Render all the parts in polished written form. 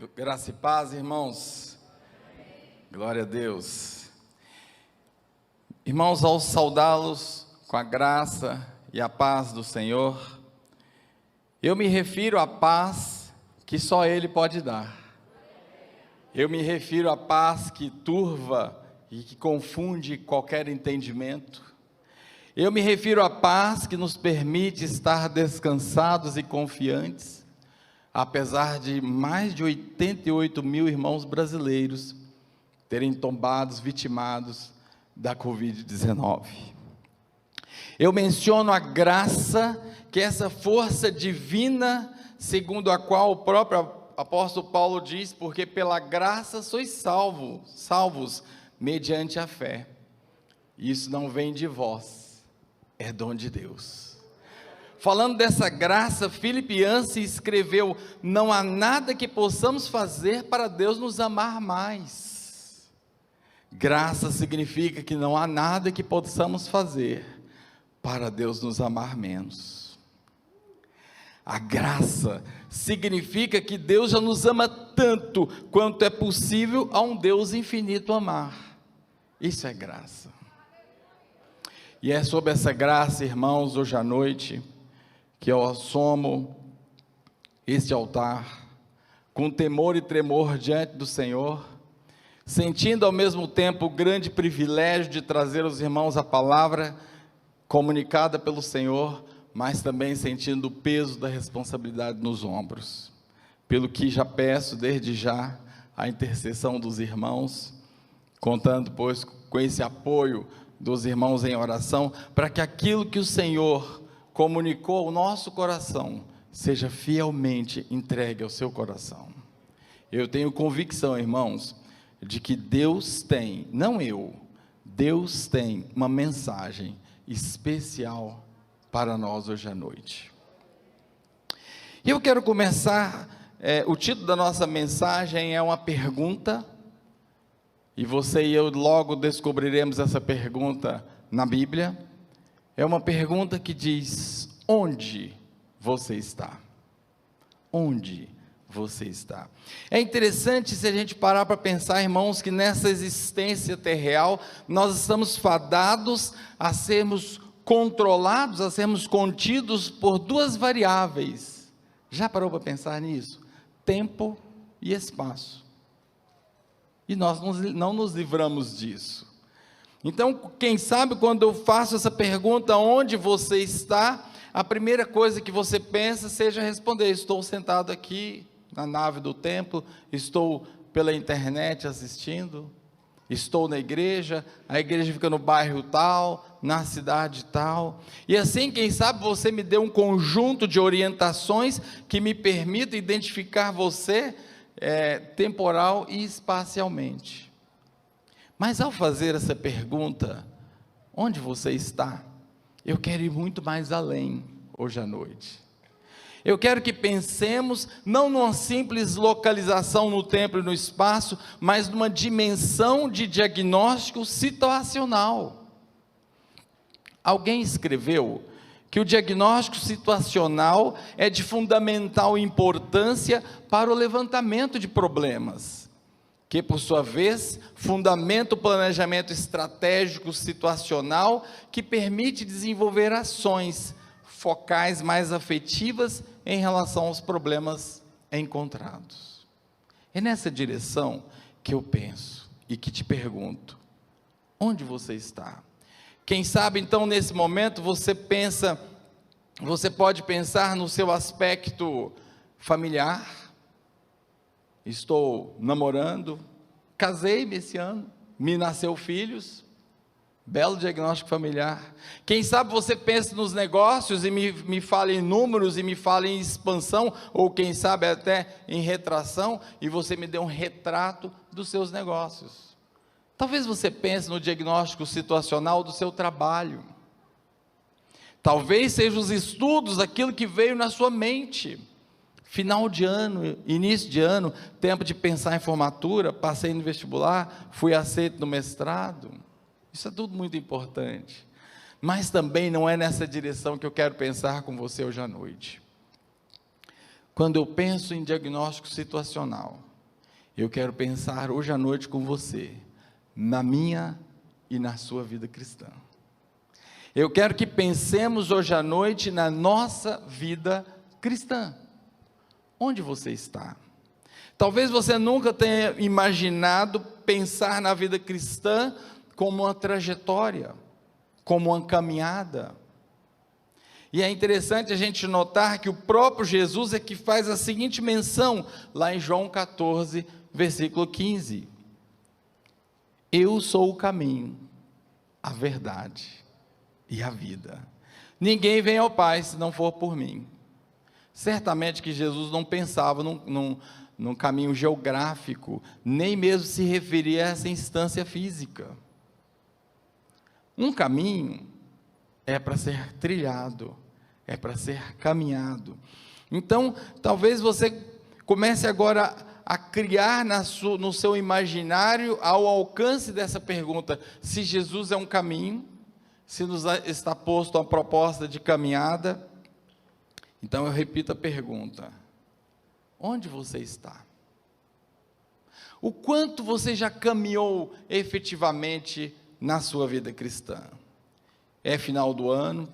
Graça e paz, irmãos. Glória a Deus. Irmãos, ao saudá-los com a graça e a paz do Senhor, eu me refiro à paz que só Ele pode dar. Eu me refiro à paz que turva e que confunde qualquer entendimento. Eu me refiro à paz que nos permite estar descansados e confiantes, apesar de mais de 88 mil irmãos brasileiros terem tombados, vitimados da Covid-19. Eu menciono a graça, que é essa força divina, segundo a qual o próprio apóstolo Paulo diz, porque pela graça sois salvos mediante a fé. Isso não vem de vós, é dom de Deus. Falando dessa graça, Philip Yancey escreveu: não há nada que possamos fazer para Deus nos amar mais. Graça significa que não há nada que possamos fazer para Deus nos amar menos. A graça significa que Deus já nos ama tanto quanto é possível a um Deus infinito amar. Isso é graça. E é sobre essa graça, irmãos, hoje à noite, que eu assomo este altar, com temor e tremor diante do Senhor, sentindo ao mesmo tempo o grande privilégio de trazer aos irmãos a palavra comunicada pelo Senhor, mas também sentindo o peso da responsabilidade nos ombros, pelo que já peço desde já a intercessão dos irmãos, contando pois com esse apoio dos irmãos em oração, para que aquilo que o Senhor comunicou ao nosso coração seja fielmente entregue ao seu coração. Eu tenho convicção, irmãos, de que Deus tem, não eu, Deus tem uma mensagem especial para nós hoje à noite. E eu quero começar, o título da nossa mensagem é uma pergunta, e você e eu logo descobriremos essa pergunta na Bíblia. É uma pergunta que diz: onde você está? Onde você está? É interessante se a gente parar para pensar, irmãos, que nessa existência terrenal, nós estamos fadados a sermos controlados, a sermos contidos por duas variáveis. Já parou para pensar nisso? Tempo e espaço. E nós não nos livramos disso. Então, quem sabe quando eu faço essa pergunta, onde você está, a primeira coisa que você pensa seja responder: estou sentado aqui na nave do templo, estou pela internet assistindo, estou na igreja, a igreja fica no bairro tal, na cidade tal. E assim, quem sabe você me deu um conjunto de orientações que me permita identificar você temporal e espacialmente. Mas ao fazer essa pergunta, onde você está? Eu quero ir muito mais além hoje à noite. Eu quero que pensemos não numa simples localização no tempo e no espaço, mas numa dimensão de diagnóstico situacional. Alguém escreveu que o diagnóstico situacional é de fundamental importância para o levantamento de problemas, que por sua vez fundamenta o planejamento estratégico situacional, que permite desenvolver ações focais mais afetivas em relação aos problemas encontrados. É nessa direção que eu penso e que te pergunto: onde você está? Quem sabe então nesse momento você pode pensar no seu aspecto familiar. Estou namorando, casei-me esse ano, me nasceu filhos, belo diagnóstico familiar. Quem sabe você pensa nos negócios e me fala em números e me fala em expansão, ou quem sabe até em retração, e você me dê um retrato dos seus negócios. Talvez você pense no diagnóstico situacional do seu trabalho. Talvez seja os estudos, aquilo que veio na sua mente. Final de ano, início de ano, tempo de pensar em formatura, passei no vestibular, fui aceito no mestrado. Isso é tudo muito importante. Mas também não é nessa direção que eu quero pensar com você hoje à noite. Quando eu penso em diagnóstico situacional, eu quero pensar hoje à noite com você, na minha e na sua vida cristã. Eu quero que pensemos hoje à noite na nossa vida cristã. Onde você está? Talvez você nunca tenha imaginado pensar na vida cristã como uma trajetória, como uma caminhada. E é interessante a gente notar que o próprio Jesus é que faz a seguinte menção, lá em João 14, versículo 15. Eu sou o caminho, a verdade e a vida. Ninguém vem ao Pai se não for por mim. Certamente que Jesus não pensava num caminho geográfico, nem mesmo se referia a essa instância física. Um caminho é para ser trilhado, é para ser caminhado. Então, talvez você comece agora a criar no seu imaginário, ao alcance dessa pergunta, se Jesus é um caminho, se nos está posto a proposta de caminhada. Então eu repito a pergunta: onde você está? O quanto você já caminhou efetivamente na sua vida cristã? É final do ano,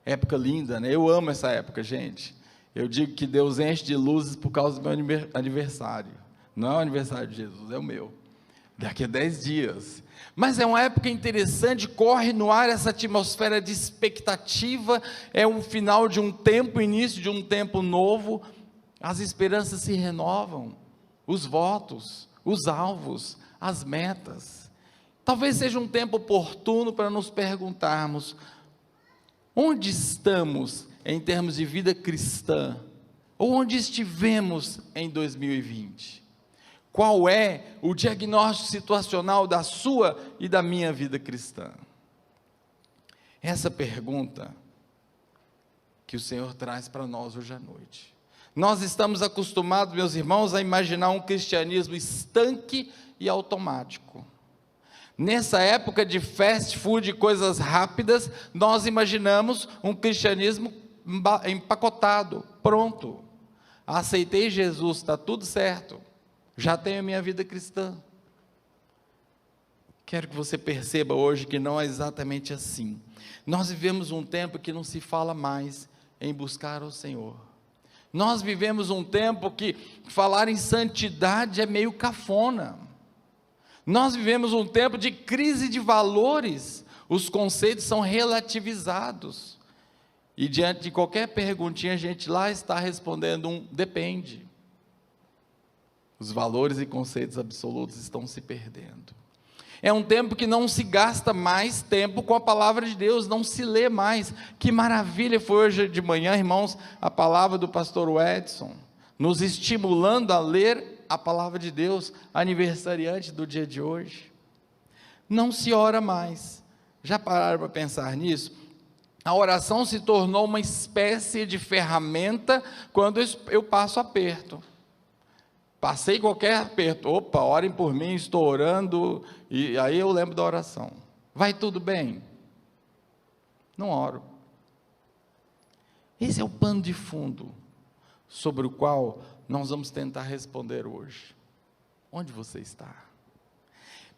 época linda, né? Eu amo essa época, gente. Eu digo que Deus enche de luzes por causa do meu aniversário. Não é o aniversário de Jesus, é o meu. Daqui a 10 dias. Mas é uma época interessante, corre no ar essa atmosfera de expectativa, é um final de um tempo, início de um tempo novo, as esperanças se renovam, os votos, os alvos, as metas. Talvez seja um tempo oportuno para nos perguntarmos, onde estamos em termos de vida cristã, ou onde estivemos em 2020? Qual é o diagnóstico situacional da sua e da minha vida cristã? Essa pergunta que o Senhor traz para nós hoje à noite. Nós estamos acostumados, meus irmãos, a imaginar um cristianismo estanque e automático. Nessa época de fast food e coisas rápidas, nós imaginamos um cristianismo empacotado, pronto. Aceitei Jesus, está tudo certo. Já tenho a minha vida cristã. Quero que você perceba hoje que não é exatamente assim. Nós vivemos um tempo que não se fala mais em buscar o Senhor. Nós vivemos um tempo que falar em santidade é meio cafona. Nós vivemos um tempo de crise de valores. Os conceitos são relativizados. E diante de qualquer perguntinha, a gente lá está respondendo um depende. Os valores e conceitos absolutos estão se perdendo. É um tempo que não se gasta mais tempo com a palavra de Deus, não se lê mais. Que maravilha foi hoje de manhã, irmãos, a palavra do pastor Edson, nos estimulando a ler a palavra de Deus, aniversariante do dia de hoje. Não se ora mais. Já pararam para pensar nisso? A oração se tornou uma espécie de ferramenta quando eu passo aperto. Passei qualquer aperto, opa, orem por mim, estou orando, e aí eu lembro da oração. Vai tudo bem? Não oro. Esse é o pano de fundo sobre o qual nós vamos tentar responder hoje. Onde você está?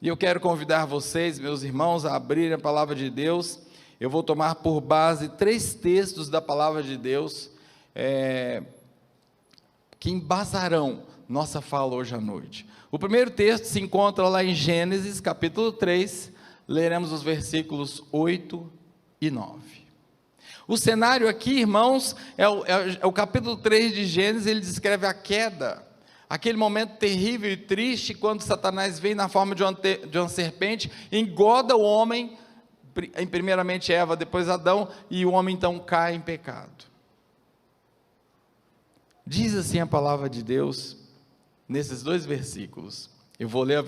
E eu quero convidar vocês, meus irmãos, a abrirem a palavra de Deus. Eu vou tomar por base 3 textos da palavra de Deus, que embasarão nossa fala hoje à noite. O primeiro texto se encontra lá em Gênesis, capítulo 3, leremos os versículos 8 e 9. O cenário aqui, irmãos, é o capítulo 3 de Gênesis, ele descreve a queda, aquele momento terrível e triste, quando Satanás vem na forma de uma serpente, engoda o homem, primeiramente Eva, depois Adão, e o homem então cai em pecado. Diz assim a palavra de Deus, nesses 2 versículos, eu vou ler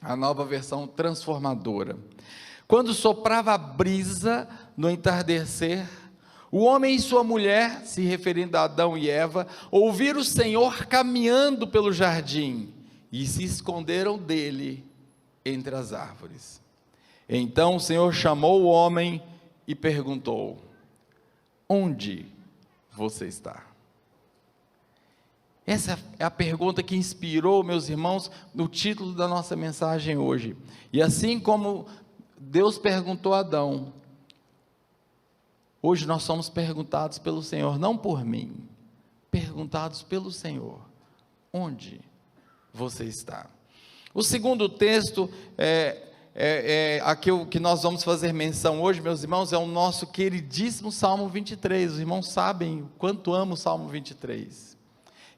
a nova versão transformadora. Quando soprava a brisa no entardecer, o homem e sua mulher, se referindo a Adão e Eva, ouviram o Senhor caminhando pelo jardim, e se esconderam dele entre as árvores. Então o Senhor chamou o homem e perguntou: onde você está? Essa é a pergunta que inspirou, meus irmãos, no título da nossa mensagem hoje. E assim como Deus perguntou a Adão, hoje nós somos perguntados pelo Senhor, não por mim, perguntados pelo Senhor: onde você está? O segundo texto aqui que nós vamos fazer menção hoje, meus irmãos, é o nosso queridíssimo Salmo 23. Os irmãos sabem o quanto amo o Salmo 23.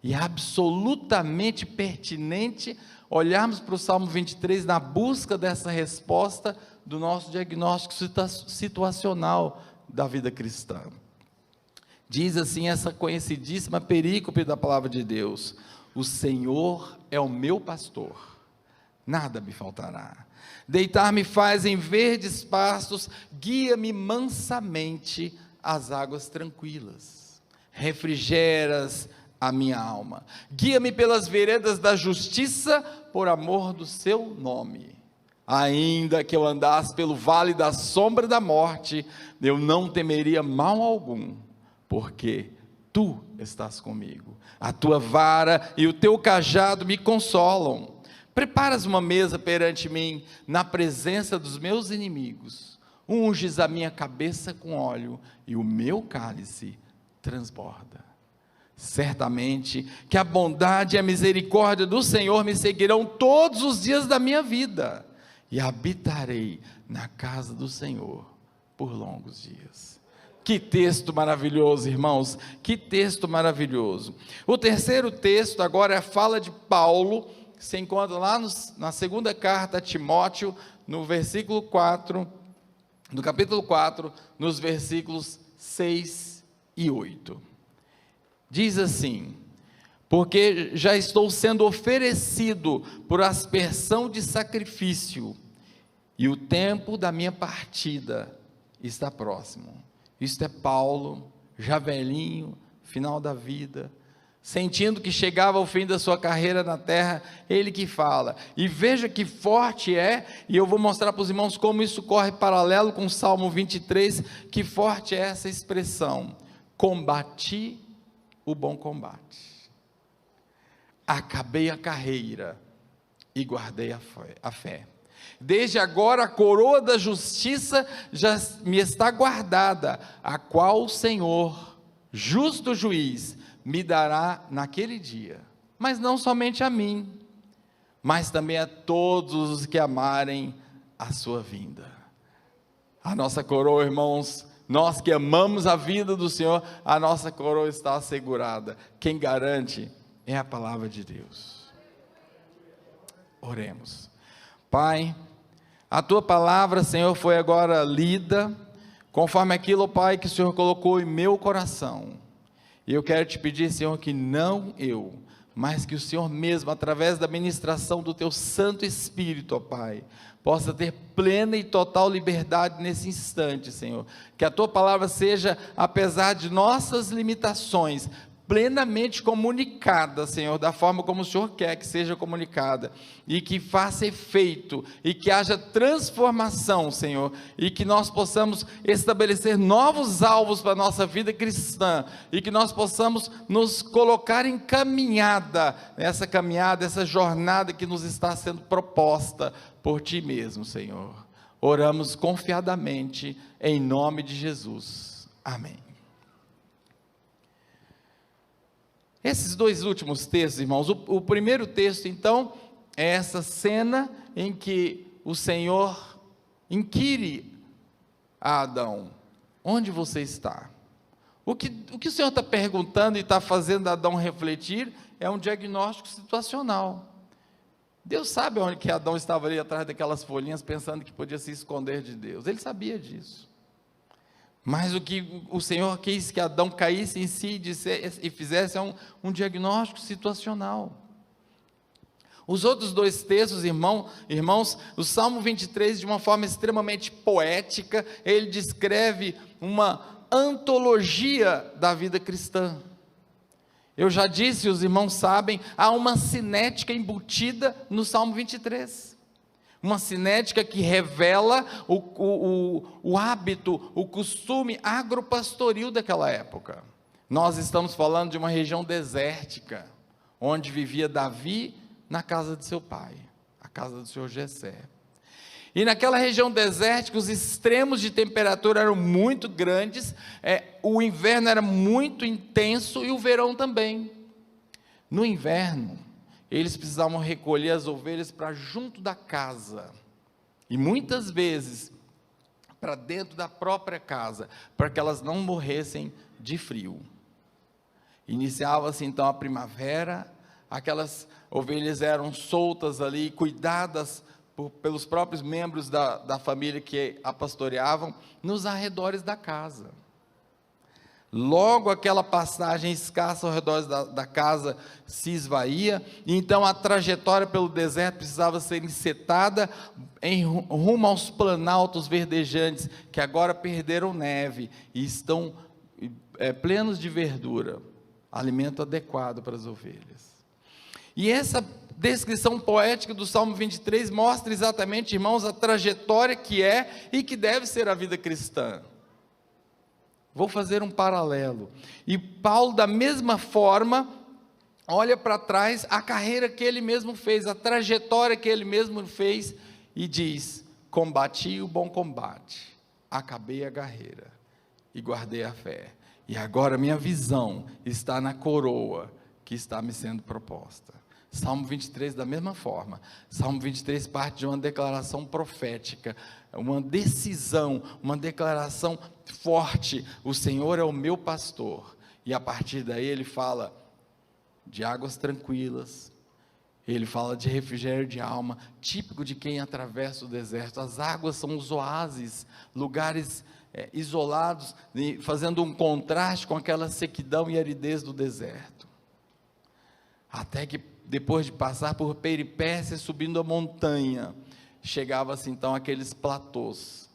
E é absolutamente pertinente olharmos para o Salmo 23 na busca dessa resposta do nosso diagnóstico situacional da vida cristã. Diz assim essa conhecidíssima perícope da palavra de Deus: o Senhor é o meu pastor, nada me faltará. Deitar-me faz em verdes pastos, guia-me mansamente às águas tranquilas. Refrigeras a minha alma. Guia-me pelas veredas da justiça, por amor do seu nome. Ainda que eu andasse pelo vale da sombra da morte, eu não temeria mal algum, porque tu estás comigo. A tua vara e o teu cajado me consolam. Preparas uma mesa perante mim, na presença dos meus inimigos. Unges a minha cabeça com óleo, e o meu cálice transborda. Certamente que a bondade e a misericórdia do Senhor me seguirão todos os dias da minha vida, e habitarei na casa do Senhor por longos dias. Que texto maravilhoso, irmãos, que texto maravilhoso. O terceiro texto agora é a fala de Paulo, que se encontra lá na segunda carta a Timóteo, no versículo 4, no capítulo 4, nos versículos 6 e 8. Diz assim: porque já estou sendo oferecido por aspersão de sacrifício, e o tempo da minha partida está próximo. Isto é Paulo, já velhinho, final da vida, sentindo que chegava ao fim da sua carreira na terra, ele que fala. E veja que forte é, e eu vou mostrar para os irmãos como isso corre paralelo com o Salmo 23, que forte é essa expressão: combati o bom combate, acabei a carreira e guardei a fé. Desde agora a coroa da justiça já me está guardada, a qual o Senhor, justo juiz, me dará naquele dia. Mas não somente a mim, mas também a todos os que amarem a sua vinda. A nossa coroa, irmãos, nós que amamos a vida do Senhor, a nossa coroa está assegurada. Quem garante é a palavra de Deus. Oremos. Pai, a tua palavra, Senhor, foi agora lida, conforme aquilo, Pai, que o Senhor colocou em meu coração. E eu quero te pedir, Senhor, que não eu, mas que o Senhor mesmo, através da ministração do teu Santo Espírito, ó Pai, possa ter plena e total liberdade nesse instante, Senhor. Que a tua palavra seja, apesar de nossas limitações, plenamente comunicada, Senhor, da forma como o Senhor quer que seja comunicada, e que faça efeito, e que haja transformação, Senhor, e que nós possamos estabelecer novos alvos para a nossa vida cristã, e que nós possamos nos colocar em caminhada, essa jornada que nos está sendo proposta por Ti mesmo, Senhor. Oramos confiadamente, em nome de Jesus. Amém. Esses dois últimos textos, irmãos, o primeiro texto, então, é essa cena em que o Senhor inquire a Adão: onde você está? O que o Senhor está perguntando e está fazendo Adão refletir é um diagnóstico situacional. Deus sabe onde que Adão estava ali atrás daquelas folhinhas, pensando que podia se esconder de Deus. Ele sabia disso. Mas o que o Senhor quis que Adão caísse em si e fizesse um diagnóstico situacional. Os outros dois textos, irmãos, o Salmo 23, de uma forma extremamente poética, ele descreve uma antologia da vida cristã. Eu já disse, os irmãos sabem, há uma cinética embutida no Salmo 23. Uma cinética que revela o hábito, o costume agropastoril daquela época. Nós estamos falando de uma região desértica, onde vivia Davi, na casa de seu pai, a casa do senhor Jessé. E naquela região desértica, os extremos de temperatura eram muito grandes, o inverno era muito intenso e o verão também. No inverno, eles precisavam recolher as ovelhas para junto da casa, e muitas vezes para dentro da própria casa, para que elas não morressem de frio. Iniciava-se então a primavera, aquelas ovelhas eram soltas ali, cuidadas pelos próprios membros da família que a pastoreavam, nos arredores da casa. Logo aquela passagem escassa ao redor da casa se esvaía, e então a trajetória pelo deserto precisava ser encetada em rumo aos planaltos verdejantes, que agora perderam neve e estão plenos de verdura, alimento adequado para as ovelhas. E essa descrição poética do Salmo 23 mostra exatamente, irmãos, a trajetória que é e que deve ser a vida cristã. Vou fazer um paralelo. E Paulo, da mesma forma, olha para trás a carreira que ele mesmo fez, a trajetória que ele mesmo fez, e diz: combati o bom combate, acabei a carreira e guardei a fé. E agora minha visão está na coroa que está me sendo proposta. Salmo 23 da mesma forma. Salmo 23 parte de uma declaração profética, uma decisão, uma declaração forte: o Senhor é o meu pastor. E a partir daí ele fala de águas tranquilas, ele fala de refrigério de alma, típico de quem atravessa o deserto. As águas são os oásis, lugares isolados, fazendo um contraste com aquela sequidão e aridez do deserto. Até que depois de passar por peripécias subindo a montanha, chegava-se então aqueles platôs,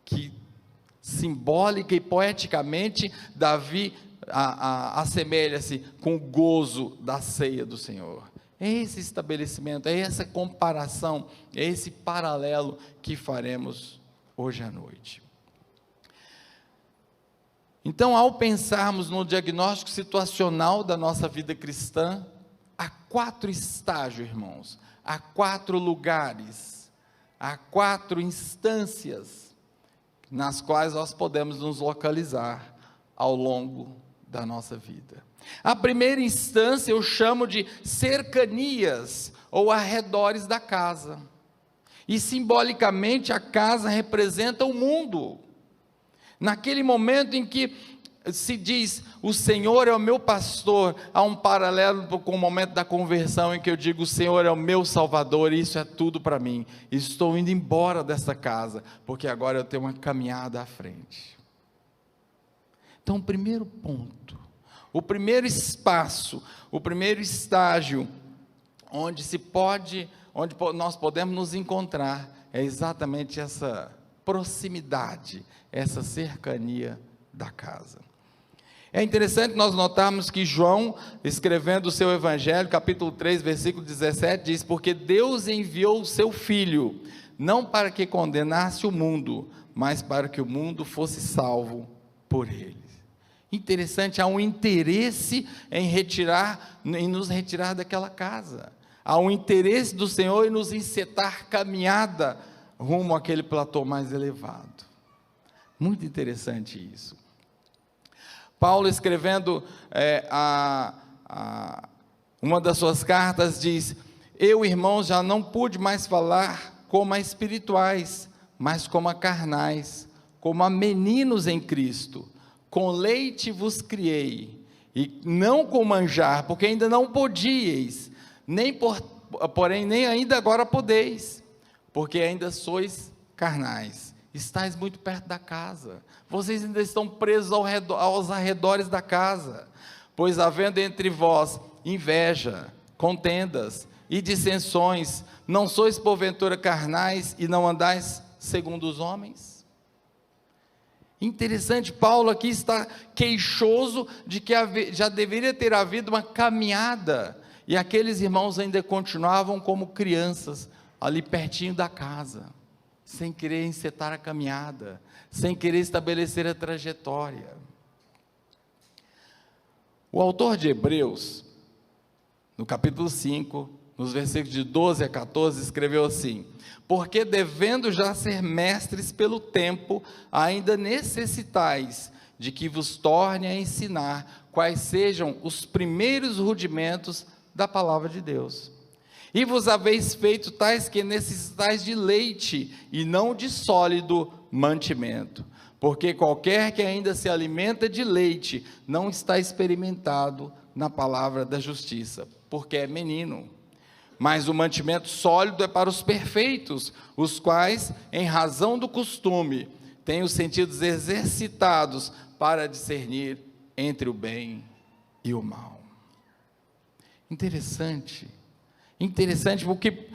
que simbólica e poeticamente Davi assemelha-se com o gozo da ceia do Senhor. É esse estabelecimento, é essa comparação, é esse paralelo que faremos hoje à noite. Então, ao pensarmos no diagnóstico situacional da nossa vida cristã, há 4 estágios, irmãos, há 4 lugares, há 4 instâncias nas quais nós podemos nos localizar ao longo da nossa vida. A primeira instância eu chamo de cercanias ou arredores da casa, e simbolicamente a casa representa o mundo. Naquele momento em que se diz, o Senhor é o meu pastor, há um paralelo com o momento da conversão, em que eu digo, o Senhor é o meu Salvador, e isso é tudo para mim. Estou indo embora dessa casa, porque agora eu tenho uma caminhada à frente. Então, o primeiro ponto, o primeiro espaço, o primeiro estágio, onde nós podemos nos encontrar, é exatamente essa proximidade, essa cercania da casa. É interessante nós notarmos que João, escrevendo o seu Evangelho, capítulo 3, versículo 17, diz: porque Deus enviou o seu Filho, não para que condenasse o mundo, mas para que o mundo fosse salvo por ele. Interessante, há um interesse em nos retirar daquela casa, há um interesse do Senhor em nos encetar caminhada rumo àquele platô mais elevado. Muito interessante isso. Paulo, escrevendo uma das suas cartas, diz: eu, irmãos, já não pude mais falar como a espirituais, mas como a carnais, como a meninos em Cristo. Com leite vos criei, e não com manjar, porque ainda não podíeis, porém nem ainda agora podeis, porque ainda sois carnais, estáis muito perto da casa, vocês ainda estão presos aos arredores da casa, pois havendo entre vós inveja, contendas e dissensões, não sois porventura carnais e não andais segundo os homens? Interessante, Paulo aqui está queixoso de que já deveria ter havido uma caminhada, e aqueles irmãos ainda continuavam como crianças, ali pertinho da casa, sem querer encetar a caminhada, sem querer estabelecer a trajetória. O autor de Hebreus, no capítulo 5, nos versículos de 12 a 14, escreveu assim: porque devendo já ser mestres pelo tempo, ainda necessitais de que vos torne a ensinar quais sejam os primeiros rudimentos da palavra de Deus. E vos haveis feito tais que necessitais de leite, e não de sólido mantimento. Porque qualquer que ainda se alimenta de leite, não está experimentado na palavra da justiça, porque é menino. Mas o mantimento sólido é para os perfeitos, os quais, em razão do costume, têm os sentidos exercitados para discernir entre o bem e o mal. Interessante, porque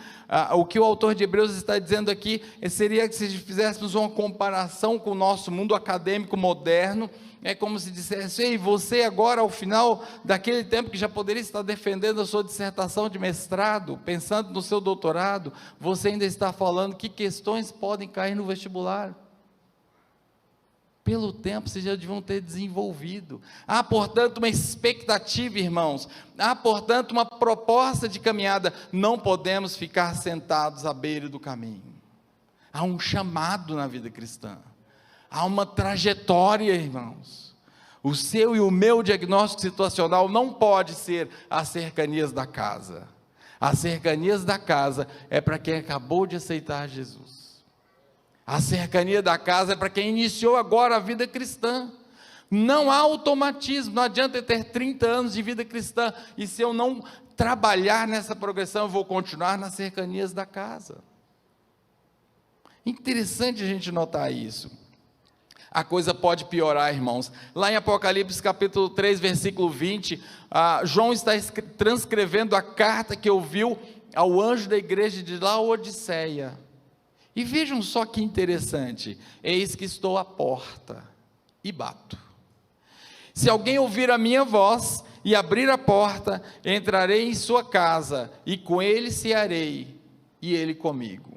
o que o autor de Hebreus está dizendo aqui seria que, se fizéssemos uma comparação com o nosso mundo acadêmico moderno, é como se dissesse: ei, você agora, ao final daquele tempo que já poderia estar defendendo a sua dissertação de mestrado, pensando no seu doutorado, você ainda está falando que questões podem cair no vestibular. Pelo tempo, vocês já deviam ter desenvolvido. Há, portanto, uma expectativa, irmãos. Há, portanto, uma proposta de caminhada. Não podemos ficar sentados à beira do caminho. Há um chamado na vida cristã. Há uma trajetória, irmãos. O seu e o meu diagnóstico situacional não pode ser as cercanias da casa. As cercanias da casa é para quem acabou de aceitar Jesus. A cercania da casa é para quem iniciou agora a vida cristã. Não há automatismo, não adianta eu ter 30 anos de vida cristã, e se eu não trabalhar nessa progressão, eu vou continuar nas cercanias da casa. Interessante a gente notar isso. A coisa pode piorar, irmãos. Lá em Apocalipse capítulo 3, versículo 20, João está transcrevendo a carta que ouviu ao anjo da igreja de Laodiceia. E vejam só que interessante: eis que estou à porta e bato. Se alguém ouvir a minha voz e abrir a porta, entrarei em sua casa, e com ele cearei, e ele comigo.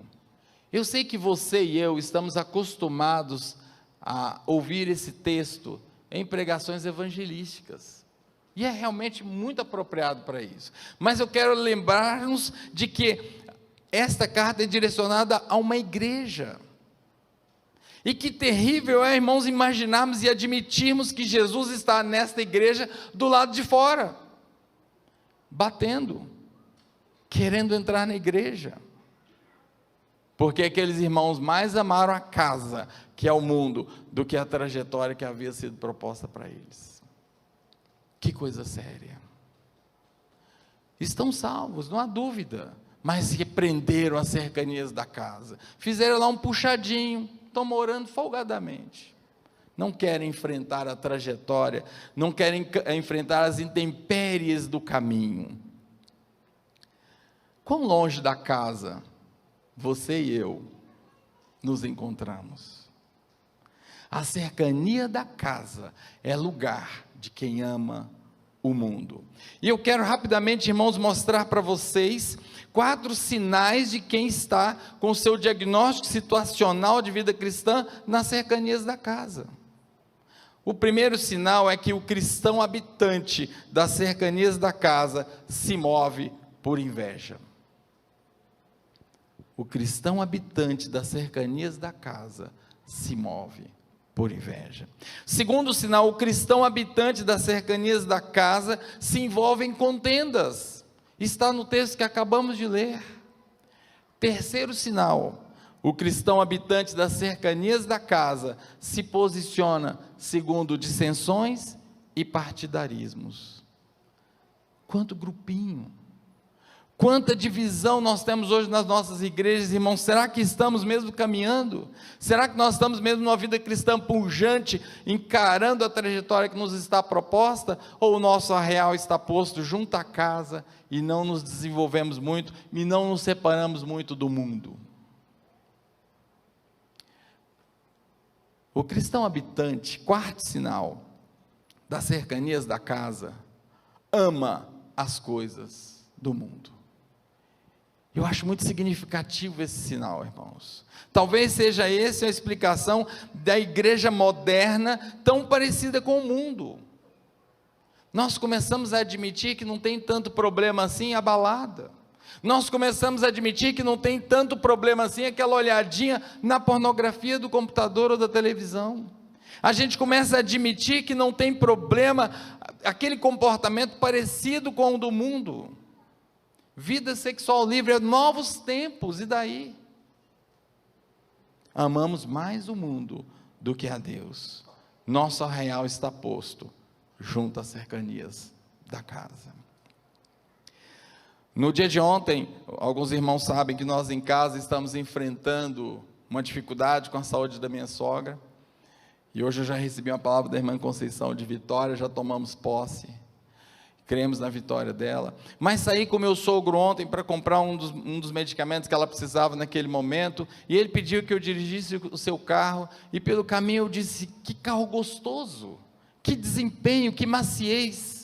Eu sei que você e eu estamos acostumados a ouvir esse texto em pregações evangelísticas, e é realmente muito apropriado para isso. Mas eu quero lembrar-nos de que esta carta é direcionada a uma igreja. E que terrível é, irmãos, imaginarmos e admitirmos que Jesus está nesta igreja do lado de fora, batendo, querendo entrar na igreja. Porque aqueles irmãos mais amaram a casa, que é o mundo, do que a trajetória que havia sido proposta para eles. Que coisa séria. Estão salvos, não há dúvida, mas repreenderam as cercanias da casa, fizeram lá um puxadinho, estão morando folgadamente, não querem enfrentar a trajetória, não querem enfrentar as intempéries do caminho. Quão longe da casa você e eu nos encontramos? A cercania da casa é lugar de quem ama o mundo. E eu quero rapidamente, irmãos, mostrar para vocês 4 sinais de quem está com o seu diagnóstico situacional de vida cristã nas cercanias da casa. O primeiro sinal é que o cristão habitante das cercanias da casa se move por inveja. O cristão habitante das cercanias da casa se move por inveja. Segundo sinal, o cristão habitante das cercanias da casa se envolve em contendas. Está no texto que acabamos de ler. Terceiro sinal, o cristão habitante das cercanias da casa se posiciona segundo dissensões e partidarismos. Quanto grupinho! Quanta divisão nós temos hoje nas nossas igrejas, irmãos. Será que estamos mesmo caminhando? Será que nós estamos mesmo numa vida cristã pujante, encarando a trajetória que nos está proposta? Ou o nosso arraial está posto junto à casa e não nos desenvolvemos muito, e não nos separamos muito do mundo? O cristão habitante, quarto sinal, das cercanias da casa, ama as coisas do mundo. Eu acho muito significativo esse sinal, irmãos. Talvez seja essa a explicação da igreja moderna tão parecida com o mundo. Nós começamos a admitir que não tem tanto problema assim a balada. Nós começamos a admitir que não tem tanto problema assim aquela olhadinha na pornografia do computador ou da televisão. A gente começa a admitir que não tem problema aquele comportamento parecido com o do mundo. Vida sexual livre, é novos tempos, e daí? Amamos mais o mundo do que a Deus. Nosso arraial está posto junto às cercanias da casa. No dia de ontem, alguns irmãos sabem que nós em casa estamos enfrentando uma dificuldade com a saúde da minha sogra, e hoje eu já recebi uma palavra da irmã Conceição de vitória, já tomamos posse, cremos na vitória dela, mas saí com meu sogro ontem para comprar um dos medicamentos que ela precisava naquele momento, e ele pediu que eu dirigisse o seu carro, e pelo caminho eu disse, que carro gostoso, que desempenho, que maciez.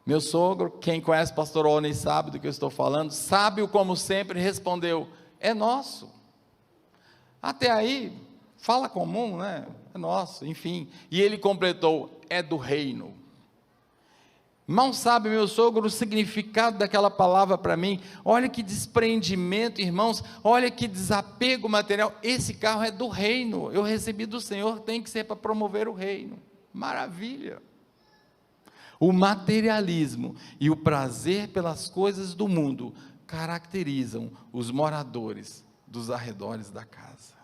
Meu sogro, quem conhece o pastor Oni sabe do que eu estou falando, sábio como sempre, respondeu, é nosso. Até aí, fala comum, né? É nosso, enfim. E ele completou, é do reino. Mal sabe meu sogro o significado daquela palavra para mim. Olha que desprendimento, irmãos, olha que desapego material. Esse carro é do reino, eu recebi do Senhor, tem que ser para promover o reino. Maravilha. O materialismo e o prazer pelas coisas do mundo caracterizam os moradores dos arredores da casa.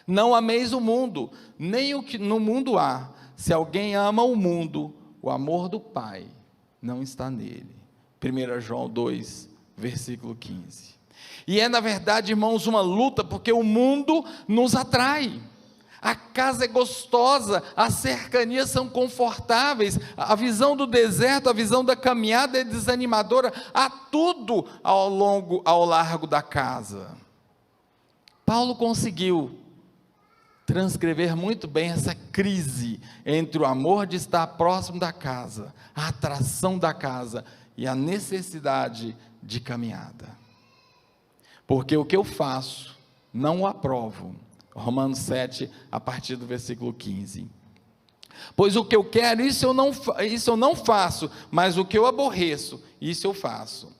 Não ameis o mundo, nem o que no mundo há. Se alguém ama o mundo, o amor do Pai não está nele. 1 João 2, versículo 15. E é na verdade, irmãos, uma luta, porque o mundo nos atrai. A casa é gostosa, as cercanias são confortáveis, a visão do deserto, a visão da caminhada é desanimadora, há tudo ao largo da casa. Paulo conseguiu transcrever muito bem essa crise entre o amor de estar próximo da casa, a atração da casa e a necessidade de caminhada. Porque o que eu faço, não o aprovo. Romanos 7, a partir do versículo 15. Pois o que eu quero, isso eu não faço, mas o que eu aborreço, isso eu faço.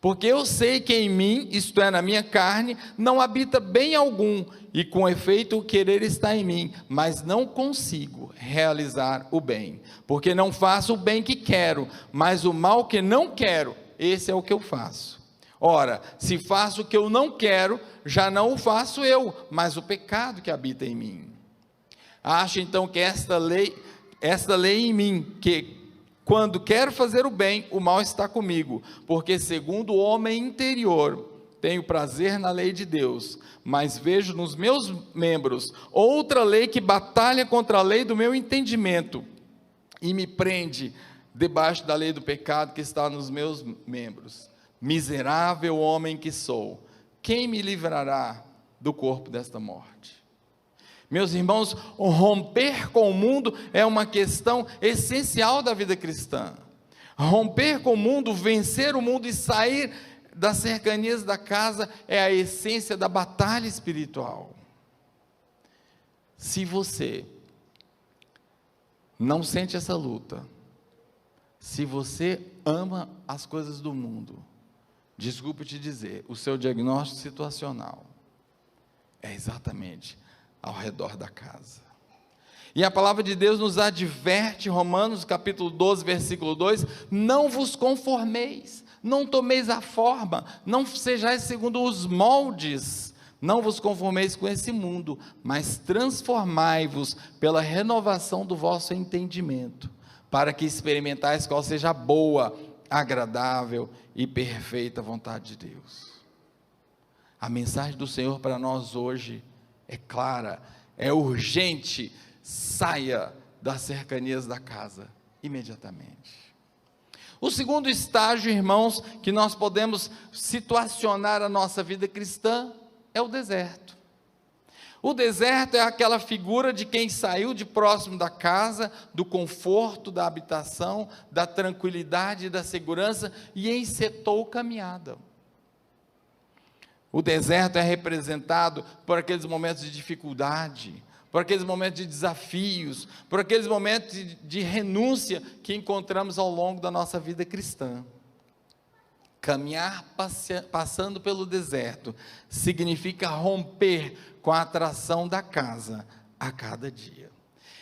Porque eu sei que em mim, isto é, na minha carne, não habita bem algum, e com efeito o querer está em mim, mas não consigo realizar o bem. Porque não faço o bem que quero, mas o mal que não quero, esse é o que eu faço. Ora, se faço o que eu não quero, já não o faço eu, mas o pecado que habita em mim. Acho então que esta lei em mim, que quando quero fazer o bem, o mal está comigo, porque segundo o homem interior, tenho prazer na lei de Deus, mas vejo nos meus membros outra lei que batalha contra a lei do meu entendimento, e me prende debaixo da lei do pecado que está nos meus membros. Miserável homem que sou, quem me livrará do corpo desta morte? Meus irmãos, romper com o mundo é uma questão essencial da vida cristã. Romper com o mundo, vencer o mundo e sair das cercanias da casa é a essência da batalha espiritual. Se você não sente essa luta, se você ama as coisas do mundo, desculpe te dizer, o seu diagnóstico situacional é exatamente ao redor da casa. E a palavra de Deus nos adverte, Romanos capítulo 12, versículo 2, não vos conformeis, não tomeis a forma, não sejais segundo os moldes, não vos conformeis com esse mundo, mas transformai-vos pela renovação do vosso entendimento, para que experimentais qual seja a boa, agradável e perfeita vontade de Deus. A mensagem do Senhor para nós hoje é clara, é urgente, saia das cercanias da casa, imediatamente. O segundo estágio, irmãos, que nós podemos situacionar a nossa vida cristã, é o deserto. O deserto é aquela figura de quem saiu de próximo da casa, do conforto da habitação, da tranquilidade e da segurança, e encetou caminhada. O deserto é representado por aqueles momentos de dificuldade, por aqueles momentos de desafios, por aqueles momentos de renúncia que encontramos ao longo da nossa vida cristã. Caminhar passando pelo deserto significa romper com a atração da casa a cada dia.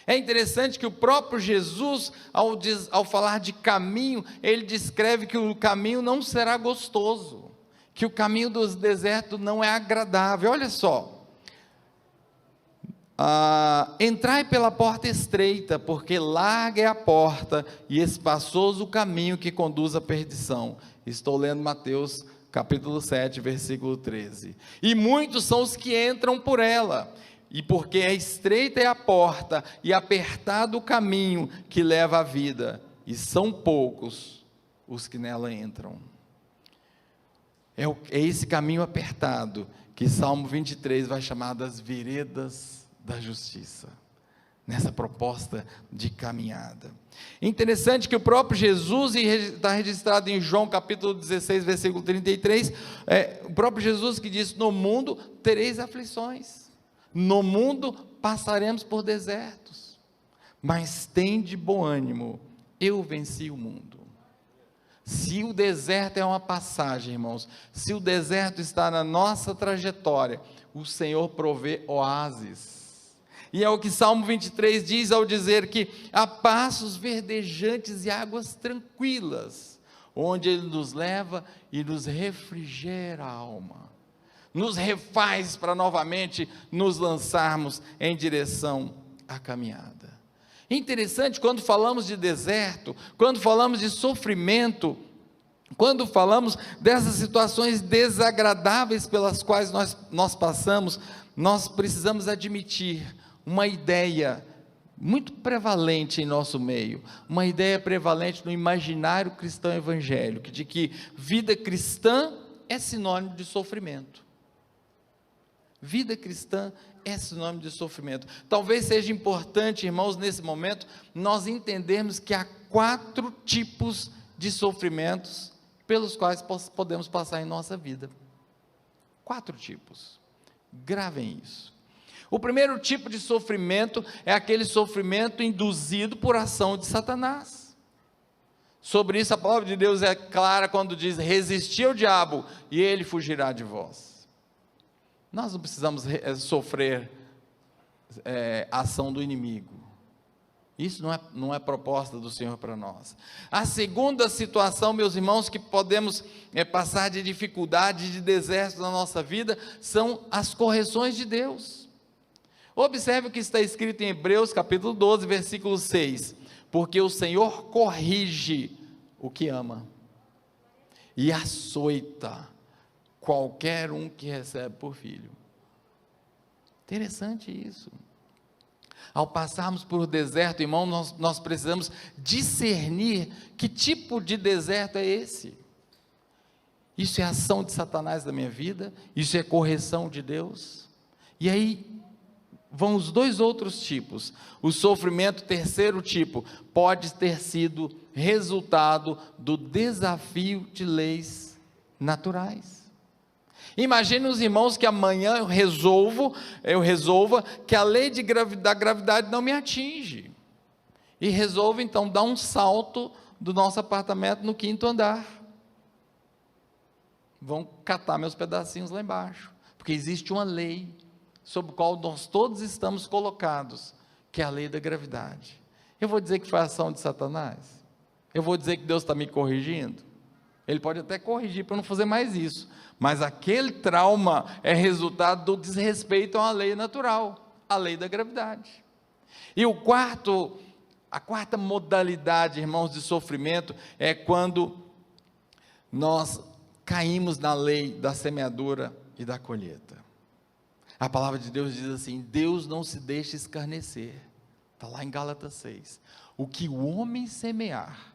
É interessante que o próprio Jesus, ao falar de caminho, ele descreve que o caminho não será gostoso, que o caminho do deserto não é agradável. Olha só, entrai pela porta estreita, porque larga é a porta e espaçoso o caminho que conduz à perdição. Estou lendo Mateus capítulo 7, versículo 13. E muitos são os que entram por ela, e porque estreita é a porta e apertado o caminho que leva à vida, e são poucos os que nela entram. É esse caminho apertado que Salmo 23 vai chamar das veredas da justiça, nessa proposta de caminhada. Interessante que o próprio Jesus, e está registrado em João capítulo 16, versículo 33, o próprio Jesus que diz: no mundo tereis aflições, no mundo passaremos por desertos, mas tende bom ânimo, eu venci o mundo. Se o deserto é uma passagem, irmãos, se o deserto está na nossa trajetória, o Senhor provê oásis. E é o que Salmo 23 diz ao dizer que há passos verdejantes e águas tranquilas, onde Ele nos leva e nos refrigera a alma, nos refaz para novamente nos lançarmos em direção à caminhada. Interessante, quando falamos de deserto, quando falamos de sofrimento, quando falamos dessas situações desagradáveis pelas quais nós passamos, nós precisamos admitir uma ideia muito prevalente em nosso meio, uma ideia prevalente no imaginário cristão evangélico, de que vida cristã é sinônimo de sofrimento. Vida cristã é sinônimo de sofrimento. Talvez seja importante, irmãos, nesse momento, nós entendermos que há 4 tipos de sofrimentos pelos quais podemos passar em nossa vida. 4 tipos. Gravem isso. O primeiro tipo de sofrimento é aquele sofrimento induzido por ação de Satanás. Sobre isso a palavra de Deus é clara quando diz: resisti ao diabo e ele fugirá de vós. Nós não precisamos sofrer ação do inimigo. Isso não é proposta do Senhor para nós. A segunda situação, meus irmãos, que podemos passar de dificuldade, de deserto na nossa vida, são as correções de Deus. Observe o que está escrito em Hebreus capítulo 12, versículo 6, porque o Senhor corrige o que ama, e açoita qualquer um que recebe por filho. Interessante isso. Ao passarmos por deserto, irmão, nós precisamos discernir que tipo de deserto é esse. Isso é ação de Satanás na minha vida? Isso é correção de Deus? E aí vão os 2 outros tipos. O sofrimento, terceiro tipo, pode ter sido resultado do desafio de leis naturais. Imagine os irmãos que amanhã eu resolva que a lei da gravidade não me atinge, e resolvo então dar um salto do nosso apartamento no 5º andar. Vão catar meus pedacinhos lá embaixo, porque existe uma lei sobre a qual nós todos estamos colocados, que é a lei da gravidade. Eu vou dizer que foi a ação de Satanás? Eu vou dizer que Deus está me corrigindo? Ele pode até corrigir para eu não fazer mais isso, mas aquele trauma é resultado do desrespeito a uma lei natural, a lei da gravidade. E a quarta modalidade, irmãos, de sofrimento, é quando nós caímos na lei da semeadura e da colheita. A palavra de Deus diz assim: Deus não se deixa escarnecer, está lá em Gálatas 6, o que o homem semear,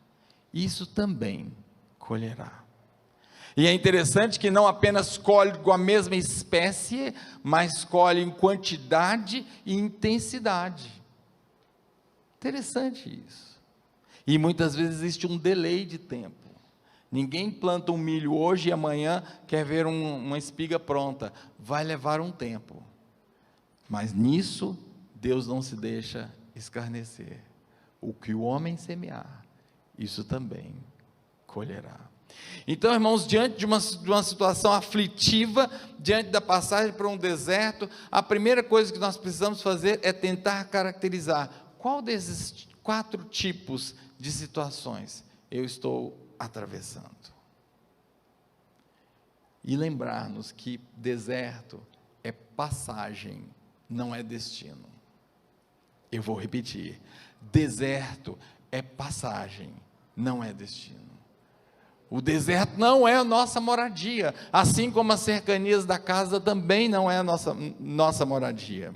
isso também colherá. E é interessante que não apenas colhe com a mesma espécie, mas colhe em quantidade e intensidade. Interessante isso. E muitas vezes existe um delay de tempo. Ninguém planta um milho hoje e amanhã quer ver uma espiga pronta. Vai levar um tempo. Mas nisso, Deus não se deixa escarnecer. O que o homem semear, isso também colherá. Então, irmãos, diante de uma situação aflitiva, diante da passagem por um deserto, a primeira coisa que nós precisamos fazer é tentar caracterizar qual desses 4 tipos de situações eu estou atravessando. E lembrar-nos que deserto é passagem, não é destino. Eu vou repetir, deserto é passagem, não é destino. O deserto não é a nossa moradia, assim como as cercanias da casa também não é a nossa moradia.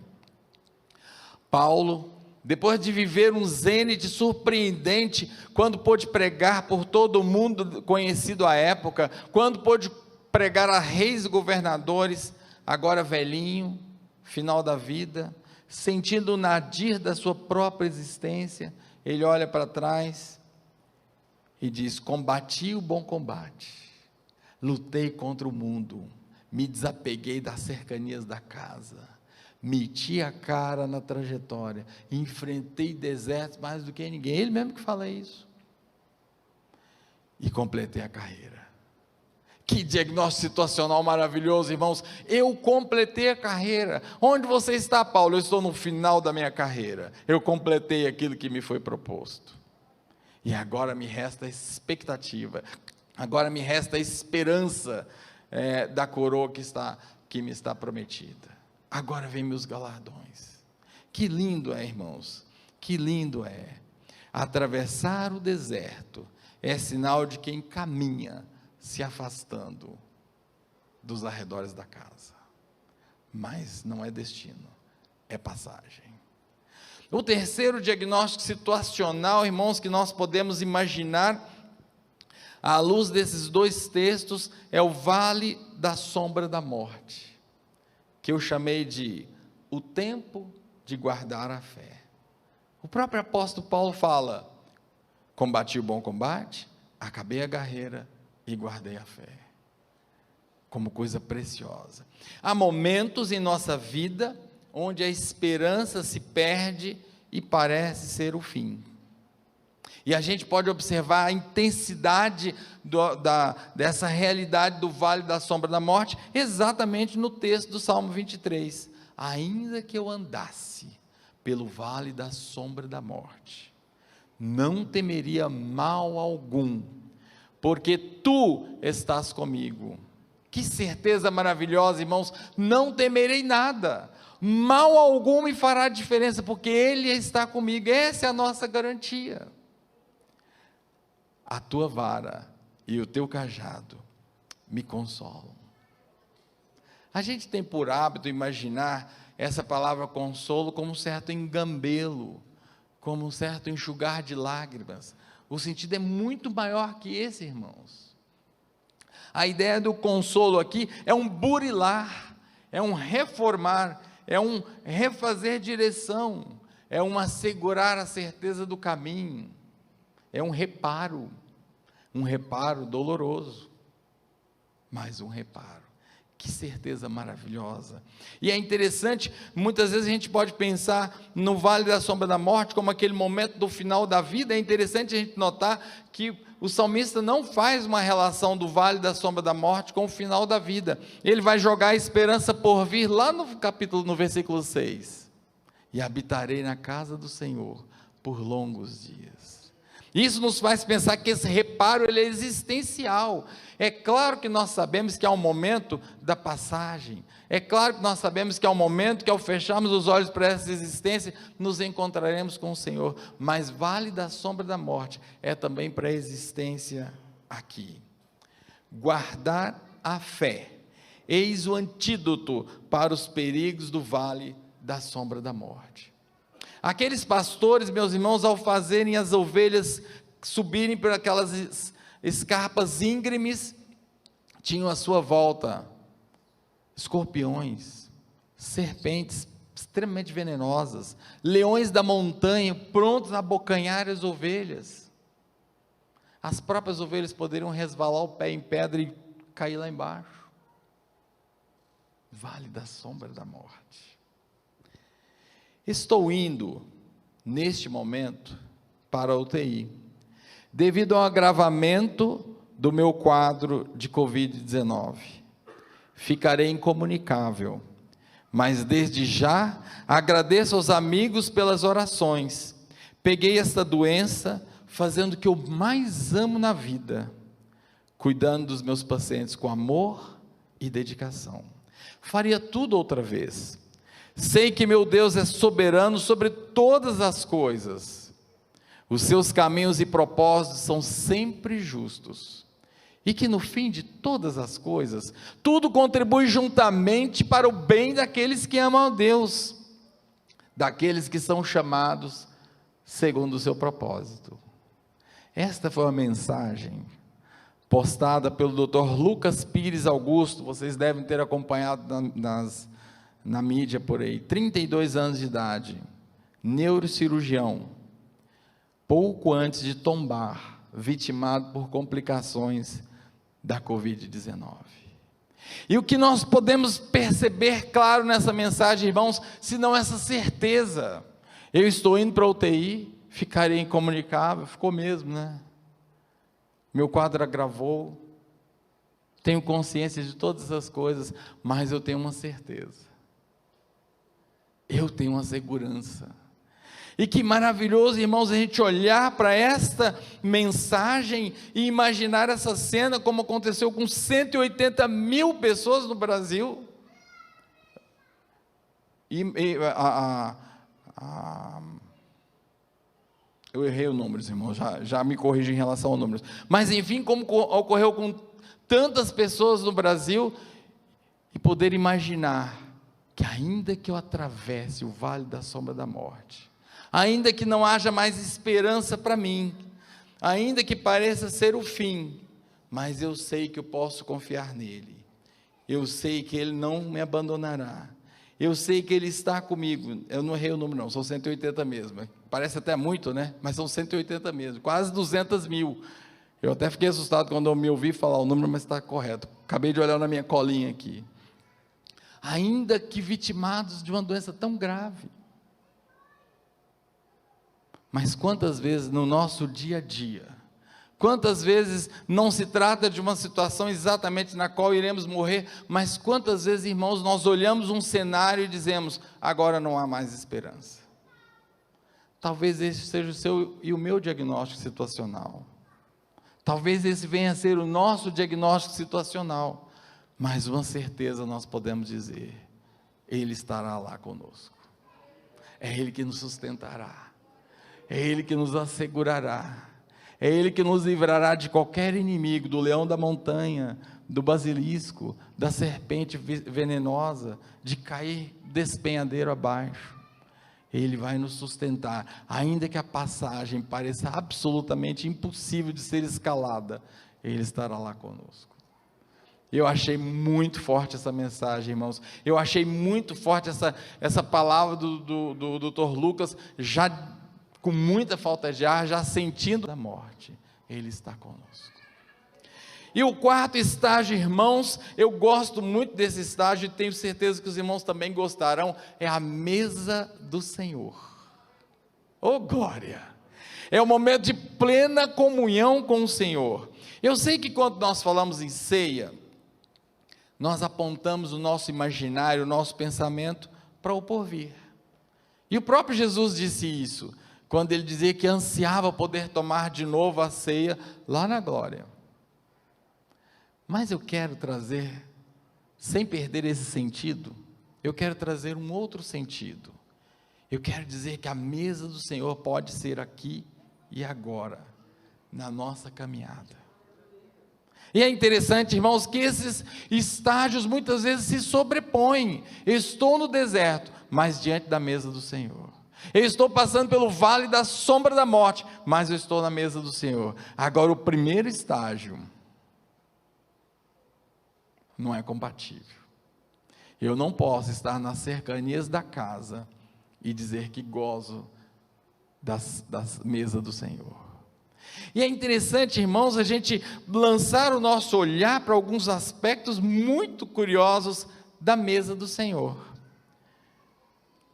Paulo, depois de viver um zênite surpreendente, quando pôde pregar por todo o mundo conhecido à época, quando pôde pregar a reis e governadores, agora velhinho, final da vida, sentindo o nadir da sua própria existência, ele olha para trás e diz: combati o bom combate, lutei contra o mundo, me desapeguei das cercanias da casa, meti a cara na trajetória, enfrentei desertos mais do que ninguém, ele mesmo que fala isso, e completei a carreira. Que diagnóstico situacional maravilhoso, irmãos. Eu completei a carreira. Onde você está, Paulo? Eu estou no final da minha carreira, eu completei aquilo que me foi proposto, e agora me resta a expectativa, agora me resta a esperança da coroa que me está prometida. Agora vem meus galardões. Que lindo é, irmãos, que lindo é. Atravessar o deserto é sinal de quem caminha se afastando dos arredores da casa, mas não é destino, é passagem. O terceiro diagnóstico situacional, irmãos, que nós podemos imaginar, à luz desses 2 textos, é o vale da sombra da morte, que eu chamei de o tempo de guardar a fé. O próprio apóstolo Paulo fala: combati o bom combate, acabei a carreira e guardei a fé, como coisa preciosa. Há momentos em nossa vida onde a esperança se perde e parece ser o fim, e a gente pode observar a intensidade dessa realidade do vale da sombra da morte, exatamente no texto do Salmo 23, ainda que eu andasse pelo vale da sombra da morte, não temeria mal algum, porque tu estás comigo. Que certeza maravilhosa, irmãos, não temerei nada, mal algum me fará diferença, porque Ele está comigo, essa é a nossa garantia. A tua vara e o teu cajado me consolam. A gente tem por hábito imaginar essa palavra consolo como um certo engambelo, como um certo enxugar de lágrimas. O sentido é muito maior que esse, irmãos. A ideia do consolo aqui é um burilar, é um reformar, é um refazer direção, é um assegurar a certeza do caminho, é um reparo doloroso, mas um reparo. Que certeza maravilhosa. E é interessante, muitas vezes a gente pode pensar no vale da sombra da morte como aquele momento do final da vida. É interessante a gente notar que o salmista não faz uma relação do vale da sombra da morte com o final da vida. Ele vai jogar a esperança por vir lá no versículo 6. E habitarei na casa do Senhor por longos dias. Isso nos faz pensar que esse reparo ele é existencial. É claro que nós sabemos que há um momento da passagem, é claro que nós sabemos que há um momento que ao fecharmos os olhos para essa existência, nos encontraremos com o Senhor, mas vale da sombra da morte é também para a existência aqui. Guardar a fé, eis o antídoto para os perigos do vale da sombra da morte. Aqueles pastores, meus irmãos, ao fazerem as ovelhas subirem por aquelas escarpas íngremes, tinham à sua volta escorpiões, serpentes extremamente venenosas, leões da montanha prontos a abocanhar as ovelhas. As próprias ovelhas poderiam resvalar o pé em pedra e cair lá embaixo. Vale da sombra da morte. Estou indo, neste momento, para a UTI, devido ao agravamento do meu quadro de Covid-19. Ficarei incomunicável, mas desde já agradeço aos amigos pelas orações. Peguei esta doença fazendo o que eu mais amo na vida, cuidando dos meus pacientes com amor e dedicação. Faria tudo outra vez. Sei que meu Deus é soberano sobre todas as coisas. Os seus caminhos e propósitos são sempre justos. E que no fim de todas as coisas, tudo contribui juntamente para o bem daqueles que amam a Deus, daqueles que são chamados segundo o seu propósito. Esta foi uma mensagem postada pelo Dr. Lucas Pires Augusto, vocês devem ter acompanhado na mídia por aí, 32 anos de idade, neurocirurgião, pouco antes de tombar, vitimado por complicações da Covid-19. E o que nós podemos perceber claro nessa mensagem, irmãos, se não essa certeza, eu estou indo para a UTI, ficarei incomunicável, ficou mesmo, né? Meu quadro agravou, tenho consciência de todas as coisas, mas eu tenho uma certeza, eu tenho uma segurança. E que maravilhoso, irmãos, a gente olhar para esta mensagem e imaginar essa cena como aconteceu com 180 mil pessoas no Brasil. Eu errei o número, irmãos, já me corrigi em relação ao número. Mas enfim, como ocorreu com tantas pessoas no Brasil, e poder imaginar que ainda que eu atravesse o vale da sombra da morte, ainda que não haja mais esperança para mim, ainda que pareça ser o fim, mas eu sei que eu posso confiar nele, eu sei que ele não me abandonará, eu sei que ele está comigo. Eu não errei o número não, são 180 mesmo, parece até muito, né? Mas são 180 mesmo, quase 200 mil, eu até fiquei assustado quando eu me ouvi falar o número, mas está correto, acabei de olhar na minha colinha aqui. Ainda que vitimados de uma doença tão grave, mas quantas vezes no nosso dia a dia, quantas vezes não se trata de uma situação exatamente na qual iremos morrer, mas quantas vezes, irmãos, nós olhamos um cenário e dizemos, agora não há mais esperança. Talvez esse seja o seu e o meu diagnóstico situacional, talvez esse venha a ser o nosso diagnóstico situacional, mas uma certeza nós podemos dizer, Ele estará lá conosco, é Ele que nos sustentará, é Ele que nos assegurará, é Ele que nos livrará de qualquer inimigo, do leão da montanha, do basilisco, da serpente venenosa, de cair despenhadeiro abaixo. Ele vai nos sustentar, ainda que a passagem pareça absolutamente impossível de ser escalada, Ele estará lá conosco. Eu achei muito forte essa mensagem, irmãos, eu achei muito forte essa palavra do Dr. Lucas, já com muita falta de ar, já sentindo a morte, Ele está conosco. E o quarto estágio, irmãos, eu gosto muito desse estágio, e tenho certeza que os irmãos também gostarão, é a mesa do Senhor. Oh glória! É o momento de plena comunhão com o Senhor. Eu sei que quando nós falamos em ceia, nós apontamos o nosso imaginário, o nosso pensamento para o porvir. E o próprio Jesus disse isso, quando ele dizia que ansiava poder tomar de novo a ceia lá na glória. Mas eu quero trazer, sem perder esse sentido, eu quero trazer um outro sentido. Eu quero dizer que a mesa do Senhor pode ser aqui e agora, na nossa caminhada. E é interessante, irmãos, que esses estágios muitas vezes se sobrepõem. Eu estou no deserto, mas diante da mesa do Senhor. Eu estou passando pelo vale da sombra da morte, mas eu estou na mesa do Senhor. Agora, o primeiro estágio não é compatível. Eu não posso estar nas cercanias da casa e dizer que gozo das mesas do Senhor. E é interessante, irmãos, a gente lançar o nosso olhar para alguns aspectos muito curiosos da mesa do Senhor.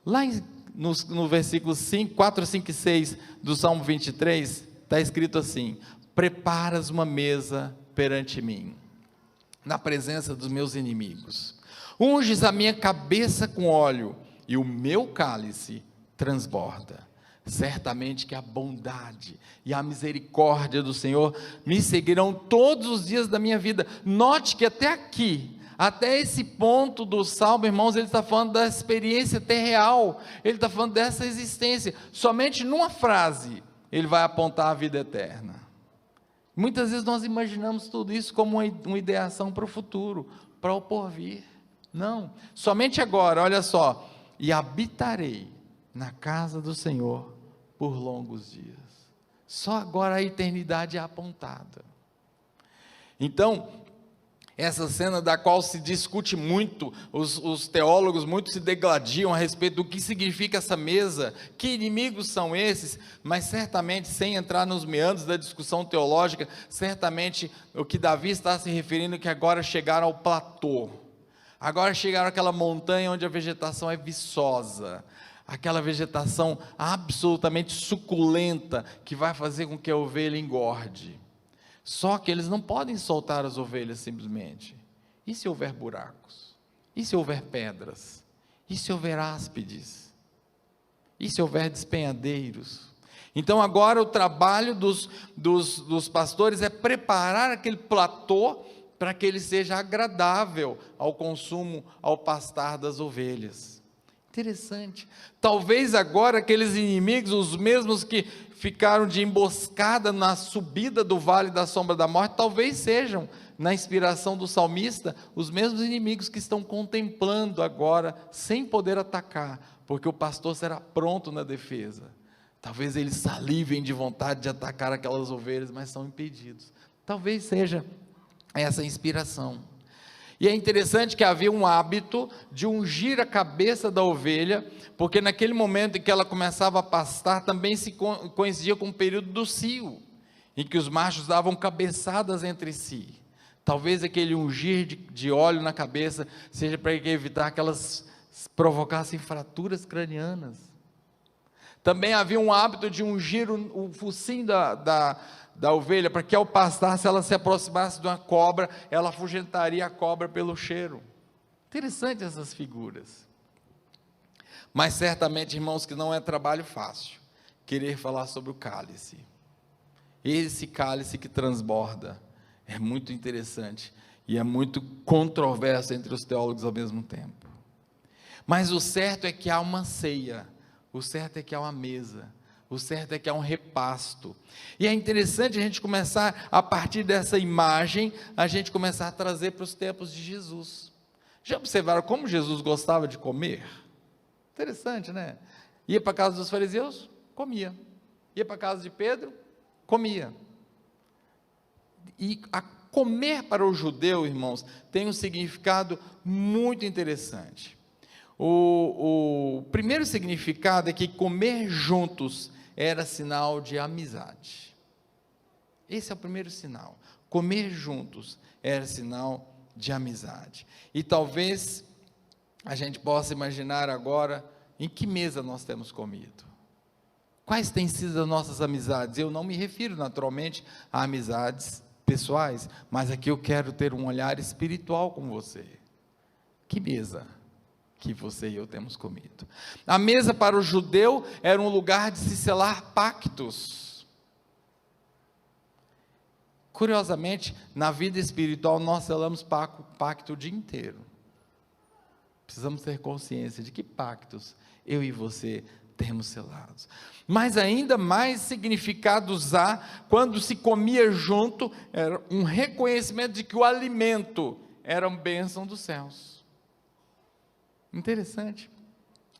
Lá no versículo 5, 4, 5 e 6 do Salmo 23, está escrito assim: preparas uma mesa perante mim, na presença dos meus inimigos, unges a minha cabeça com óleo, e o meu cálice transborda. Certamente que a bondade e a misericórdia do Senhor me seguirão todos os dias da minha vida. Note que até aqui, até esse ponto do Salmo, irmãos, ele está falando da experiência até real, ele está falando dessa existência. Somente numa frase ele vai apontar a vida eterna. Muitas vezes nós imaginamos tudo isso como uma ideação para o futuro, para o porvir. Não, somente agora, olha só: e habitarei na casa do Senhor por longos dias. Só agora a eternidade é apontada. Então, essa cena da qual se discute muito, os teólogos muito se degladiam a respeito do que significa essa mesa, que inimigos são esses, mas certamente, sem entrar nos meandros da discussão teológica, certamente o que Davi está se referindo é que agora chegaram ao platô, agora chegaram àquela montanha onde a vegetação é viçosa, aquela vegetação absolutamente suculenta, que vai fazer com que a ovelha engorde. Só que eles não podem soltar as ovelhas simplesmente. E se houver buracos? E se houver pedras? E se houver áspides? E se houver despenhadeiros? Então agora o trabalho dos pastores é preparar aquele platô para que ele seja agradável ao consumo, ao pastar das ovelhas. Interessante. Talvez agora aqueles inimigos, os mesmos que ficaram de emboscada na subida do vale da sombra da morte, talvez sejam, na inspiração do salmista, os mesmos inimigos que estão contemplando agora, sem poder atacar, porque o pastor será pronto na defesa. Talvez eles salivem de vontade de atacar aquelas ovelhas, mas são impedidos. Talvez seja essa inspiração. E é interessante que havia um hábito de ungir a cabeça da ovelha, porque naquele momento em que ela começava a pastar, também se coincidia com o período do cio, em que os machos davam cabeçadas entre si. Talvez aquele ungir de óleo na cabeça seja para evitar que elas provocassem fraturas cranianas. Também havia um hábito de ungir o focinho da ovelha, para que ao pastar, se ela se aproximasse de uma cobra, ela afugentaria a cobra pelo cheiro. Interessante essas figuras. Mas certamente, irmãos, que não é trabalho fácil querer falar sobre o cálice. Esse cálice que transborda é muito interessante e é muito controverso entre os teólogos ao mesmo tempo. Mas o certo é que há uma ceia, o certo é que há uma mesa, o certo é que há um repasto. E é interessante a gente começar, a partir dessa imagem, a gente começar a trazer para os tempos de Jesus. Já observaram como Jesus gostava de comer? Interessante, né? Ia para a casa dos fariseus, comia. Ia para a casa de Pedro, comia. E a comer para o judeu, irmãos, tem um significado muito interessante. O primeiro significado é que comer juntos era sinal de amizade. Esse é o primeiro sinal. Comer juntos era sinal de amizade. E talvez a gente possa imaginar agora em que mesa nós temos comido. Quais têm sido as nossas amizades? Eu não me refiro naturalmente a amizades pessoais, mas aqui eu quero ter um olhar espiritual com você. Que mesa que você e eu temos comido? A mesa para o judeu era um lugar de se selar pactos. Curiosamente, na vida espiritual nós selamos pacto o dia inteiro. Precisamos ter consciência de que pactos eu e você temos selados. Mas ainda mais significados há quando se comia junto, era um reconhecimento de que o alimento era uma bênção dos céus. Interessante.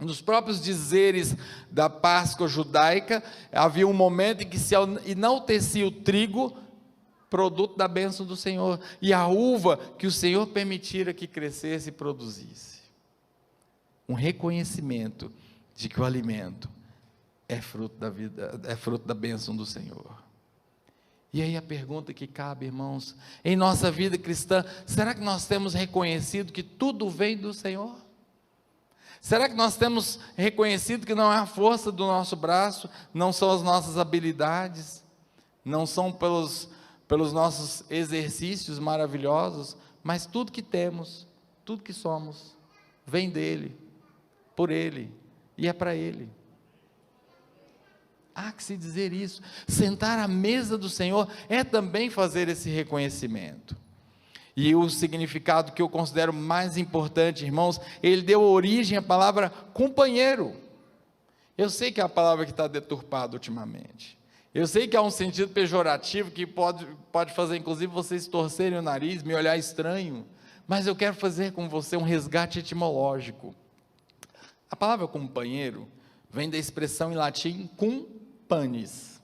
Nos próprios dizeres da Páscoa judaica, havia um momento em que se enaltecia o trigo, produto da bênção do Senhor, e a uva que o Senhor permitira que crescesse e produzisse. Um reconhecimento de que o alimento é fruto da vida, é fruto da bênção do Senhor. E aí a pergunta que cabe, irmãos, em nossa vida cristã, será que nós temos reconhecido que tudo vem do Senhor? Será que nós temos reconhecido que não é a força do nosso braço, não são as nossas habilidades, não são pelos nossos exercícios maravilhosos, mas tudo que temos, tudo que somos, vem dEle, por Ele, e é para Ele. Há que se dizer isso. Sentar à mesa do Senhor é também fazer esse reconhecimento. E o significado que eu considero mais importante, irmãos, ele deu origem à palavra companheiro. Eu sei que é a palavra que está deturpada ultimamente. Eu sei que há um sentido pejorativo que pode fazer, inclusive, vocês torcerem o nariz, me olhar estranho. Mas eu quero fazer com você um resgate etimológico. A palavra companheiro vem da expressão em latim cum panis,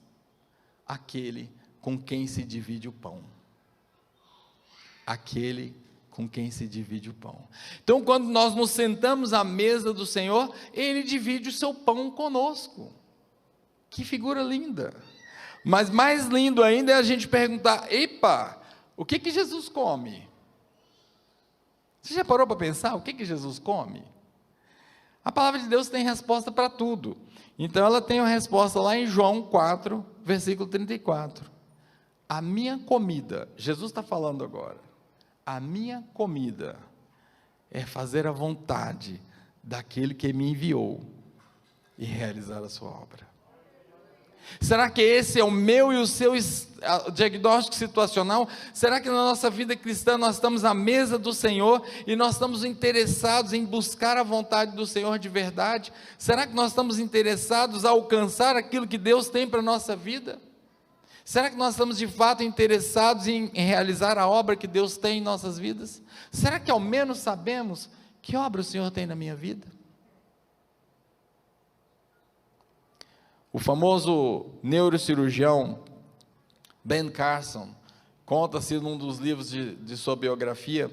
aquele com quem se divide o pão. Aquele com quem se divide o pão. Então, quando nós nos sentamos à mesa do Senhor, Ele divide o seu pão conosco. Que figura linda! Mas mais lindo ainda é a gente perguntar: epa, o que Jesus come? Você já parou para pensar o que Jesus come? A palavra de Deus tem resposta para tudo. Então, ela tem uma resposta lá em João 4, versículo 34. A minha comida, Jesus está falando agora, a minha comida é fazer a vontade daquele que me enviou e realizar a sua obra. Será que esse é o meu e o seu diagnóstico situacional? Será que na nossa vida cristã nós estamos à mesa do Senhor e nós estamos interessados em buscar a vontade do Senhor de verdade? Será que nós estamos interessados a alcançar aquilo que Deus tem para a nossa vida? Será que nós estamos de fato interessados em realizar a obra que Deus tem em nossas vidas? Será que ao menos sabemos que obra o Senhor tem na minha vida? O famoso neurocirurgião Ben Carson conta-se num dos livros de sua biografia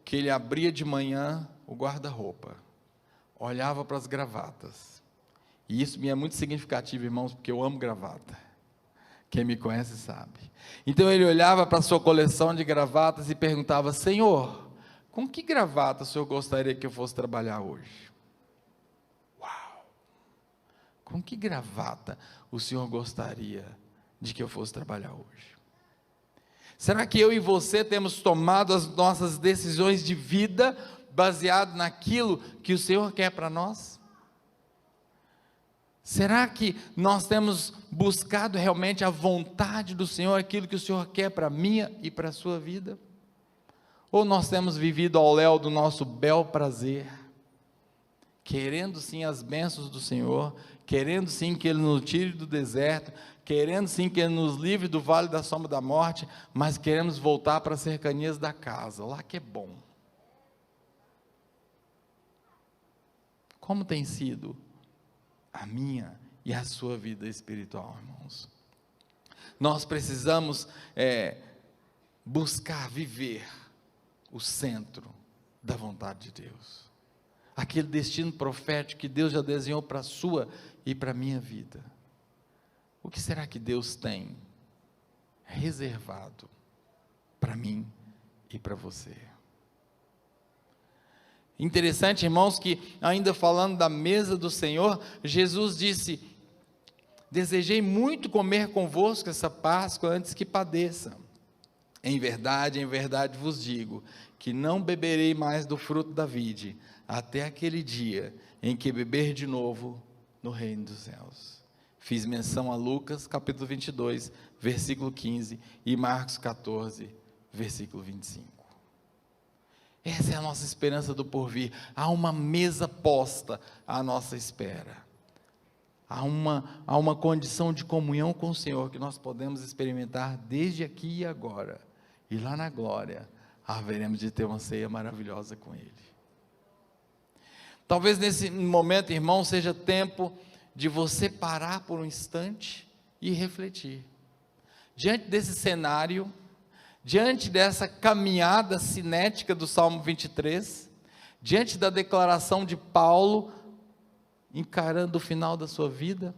que ele abria de manhã o guarda-roupa, olhava para as gravatas, e isso me é muito significativo, irmãos, porque eu amo gravata. Quem me conhece sabe. Então ele olhava para a sua coleção de gravatas e perguntava: Senhor, com que gravata o Senhor gostaria que eu fosse trabalhar hoje? Uau! Com que gravata o Senhor gostaria de que eu fosse trabalhar hoje? Será que eu e você temos tomado as nossas decisões de vida baseado naquilo que o Senhor quer para nós? Será que nós temos buscado realmente a vontade do Senhor, aquilo que o Senhor quer para a minha e para a sua vida? Ou nós temos vivido ao léu do nosso bel prazer, querendo sim as bênçãos do Senhor, querendo sim que Ele nos tire do deserto, querendo sim que Ele nos livre do vale da sombra da morte, mas queremos voltar para as cercanias da casa, lá que é bom. Como tem sido a minha e a sua vida espiritual, irmãos? Nós precisamos buscar viver o centro da vontade de Deus, aquele destino profético que Deus já desenhou para a sua e para a minha vida. O que será que Deus tem reservado para mim e para você? Interessante, irmãos, que ainda falando da mesa do Senhor, Jesus disse: desejei muito comer convosco essa Páscoa antes que padeça. Em verdade vos digo, que não beberei mais do fruto da vide, até aquele dia em que beber de novo no reino dos céus. Fiz menção a Lucas, capítulo 22, versículo 15, e Marcos 14, versículo 25. Essa é a nossa esperança do porvir. Há uma mesa posta à nossa espera. Há uma condição de comunhão com o Senhor que nós podemos experimentar desde aqui e agora. E lá na glória, haveremos de ter uma ceia maravilhosa com Ele. Talvez nesse momento, irmão, seja tempo de você parar por um instante e refletir. Diante desse cenário, diante dessa caminhada cinética do Salmo 23, diante da declaração de Paulo, encarando o final da sua vida,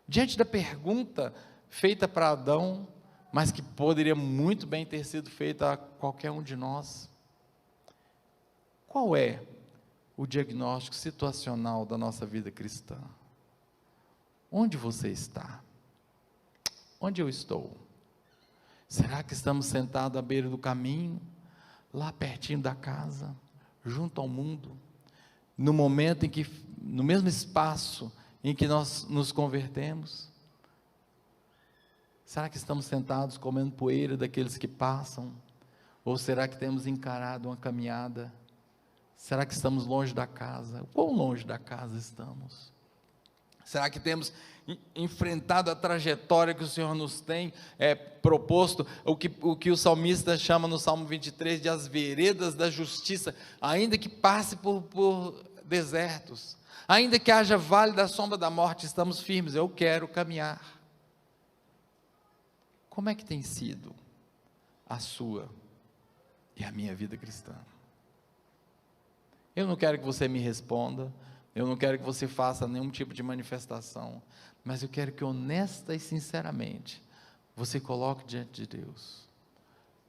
diante da pergunta feita para Adão, mas que poderia muito bem ter sido feita a qualquer um de nós: qual é o diagnóstico situacional da nossa vida cristã. Onde você está? Onde eu estou? Será que estamos sentados à beira do caminho, lá pertinho da casa, junto ao mundo, no momento em que, no mesmo espaço em que nós nos convertemos? Será que estamos sentados comendo poeira daqueles que passam? Ou será que temos encarado uma caminhada? Será que estamos longe da casa? Quão longe da casa estamos? Será que temos enfrentado a trajetória que o Senhor nos tem proposto, o que o salmista chama no Salmo 23 de as veredas da justiça, ainda que passe por desertos, ainda que haja vale da sombra da morte, estamos firmes, eu quero caminhar. Como é que tem sido a sua e a minha vida cristã? Eu não quero que você me responda, eu não quero que você faça nenhum tipo de manifestação, mas eu quero que honesta e sinceramente, você coloque diante de Deus,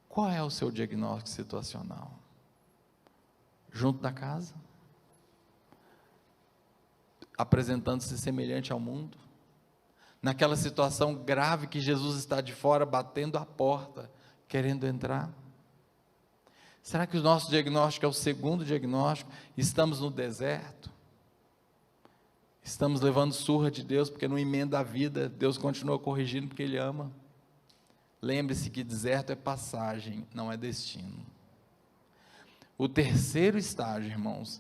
qual é o seu diagnóstico situacional? Junto da casa? Apresentando-se semelhante ao mundo? Naquela situação grave que Jesus está de fora, batendo a porta, querendo entrar? Será que o nosso diagnóstico é o segundo diagnóstico? Estamos no deserto? Estamos levando surra de Deus, porque não emenda a vida, Deus continua corrigindo porque Ele ama. Lembre-se que deserto é passagem, não é destino. O terceiro estágio, irmãos,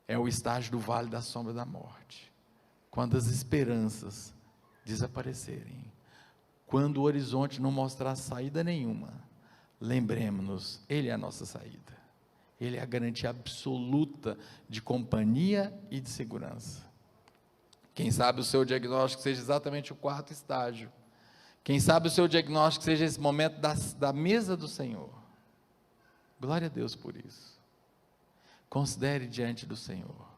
é o estágio do vale da sombra da morte. Quando as esperanças desaparecerem, quando o horizonte não mostrar saída nenhuma, lembremos-nos, Ele é a nossa saída. Ele é a garantia absoluta de companhia e de segurança. Quem sabe o seu diagnóstico seja exatamente o quarto estágio. Quem sabe o seu diagnóstico seja esse momento da mesa do Senhor. Glória a Deus por isso. Considere diante do Senhor.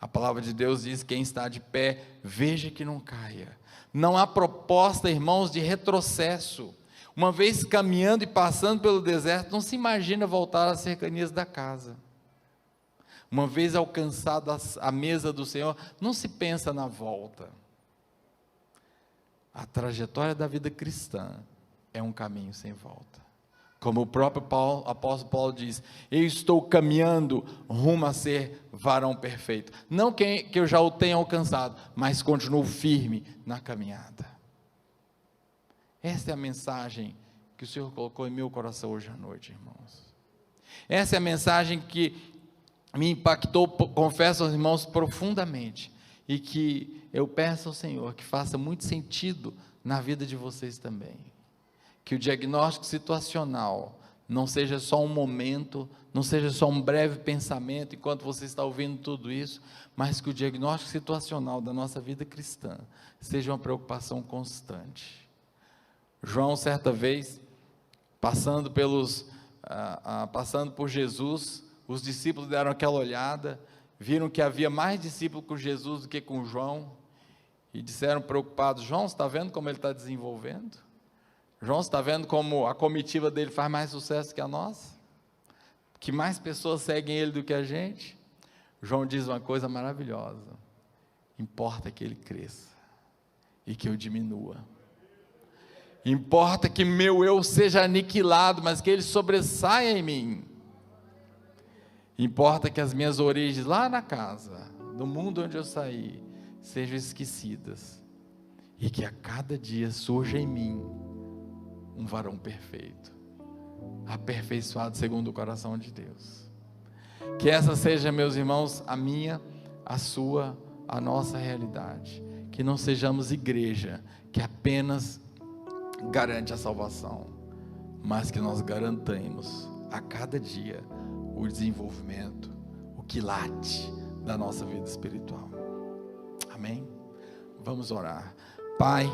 A palavra de Deus diz: quem está de pé, veja que não caia. Não há proposta, irmãos, de retrocesso. Uma vez caminhando e passando pelo deserto, não se imagina voltar às cercanias da casa. Uma vez alcançada a mesa do Senhor, não se pensa na volta. A trajetória da vida cristã é um caminho sem volta. Como o próprio apóstolo Paulo diz: eu estou caminhando rumo a ser varão perfeito. Não que eu já o tenha alcançado, mas continuo firme na caminhada. Essa é a mensagem que o Senhor colocou em meu coração hoje à noite, irmãos. Essa é a mensagem que me impactou, confesso aos irmãos, profundamente, e que eu peço ao Senhor que faça muito sentido na vida de vocês também. Que o diagnóstico situacional não seja só um momento, não seja só um breve pensamento enquanto você está ouvindo tudo isso, mas que o diagnóstico situacional da nossa vida cristã seja uma preocupação constante. João, certa vez, passando por Jesus, os discípulos deram aquela olhada, viram que havia mais discípulos com Jesus do que com João, e disseram preocupados: João, você está vendo como ele está desenvolvendo? João, você está vendo como a comitiva dele faz mais sucesso que a nossa? Que mais pessoas seguem ele do que a gente? João diz uma coisa maravilhosa: importa que ele cresça e que eu diminua. Importa que meu eu seja aniquilado, mas que ele sobressaia em mim. Importa que as minhas origens lá na casa, do mundo onde eu saí, sejam esquecidas, e que a cada dia surja em mim um varão perfeito, aperfeiçoado segundo o coração de Deus. Que essa seja, meus irmãos, a minha, a sua, a nossa realidade. Que não sejamos igreja que apenas garante a salvação, mas que nós garantamos a cada dia o desenvolvimento, o quilate da nossa vida espiritual. Amém? Vamos orar. Pai,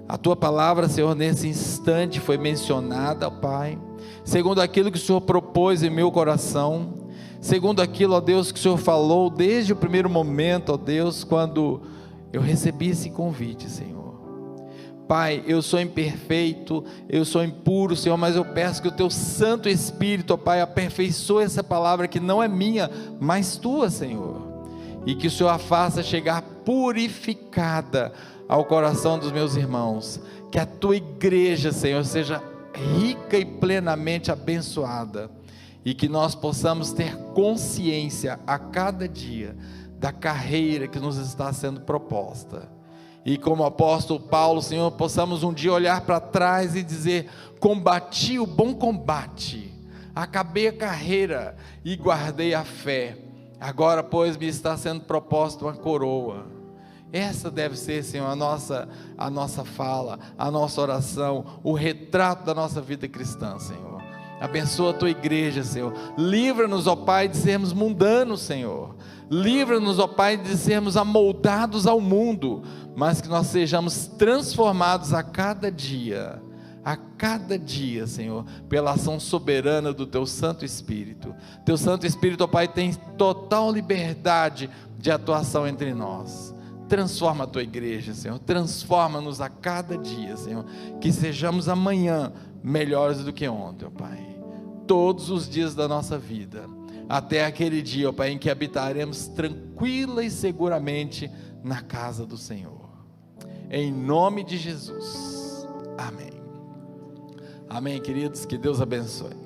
a Tua palavra, Senhor, nesse instante foi mencionada, Pai, segundo aquilo que o Senhor propôs em meu coração, segundo aquilo, ó Deus, que o Senhor falou desde o primeiro momento, ó Deus, quando eu recebi esse convite, Senhor. Pai, eu sou imperfeito, eu sou impuro, Senhor, mas eu peço que o Teu Santo Espírito, ó Pai, aperfeiçoe essa palavra que não é minha, mas Tua, Senhor. E que o Senhor a faça chegar purificada ao coração dos meus irmãos. Que a Tua igreja, Senhor, seja rica e plenamente abençoada. E que nós possamos ter consciência a cada dia da carreira que nos está sendo proposta. E como o apóstolo Paulo, Senhor, possamos um dia olhar para trás e dizer: combati o bom combate, acabei a carreira e guardei a fé. Agora, pois, me está sendo proposta uma coroa. Essa deve ser, Senhor, a nossa fala, a nossa oração, o retrato da nossa vida cristã, Senhor. Abençoa a Tua igreja, Senhor. Livra-nos, ó Pai, de sermos mundanos, Senhor. Livra-nos, ó Pai, de sermos amoldados ao mundo, mas que nós sejamos transformados a cada dia, Senhor, pela ação soberana do Teu Santo Espírito. Teu Santo Espírito, ó Pai, tem total liberdade de atuação entre nós. Transforma a Tua igreja, Senhor, transforma-nos a cada dia, Senhor, que sejamos amanhã melhores do que ontem, ó Pai, todos os dias da nossa vida, até aquele dia, ó Pai, em que habitaremos tranquila e seguramente na casa do Senhor, em nome de Jesus, amém. Amém, queridos, que Deus abençoe.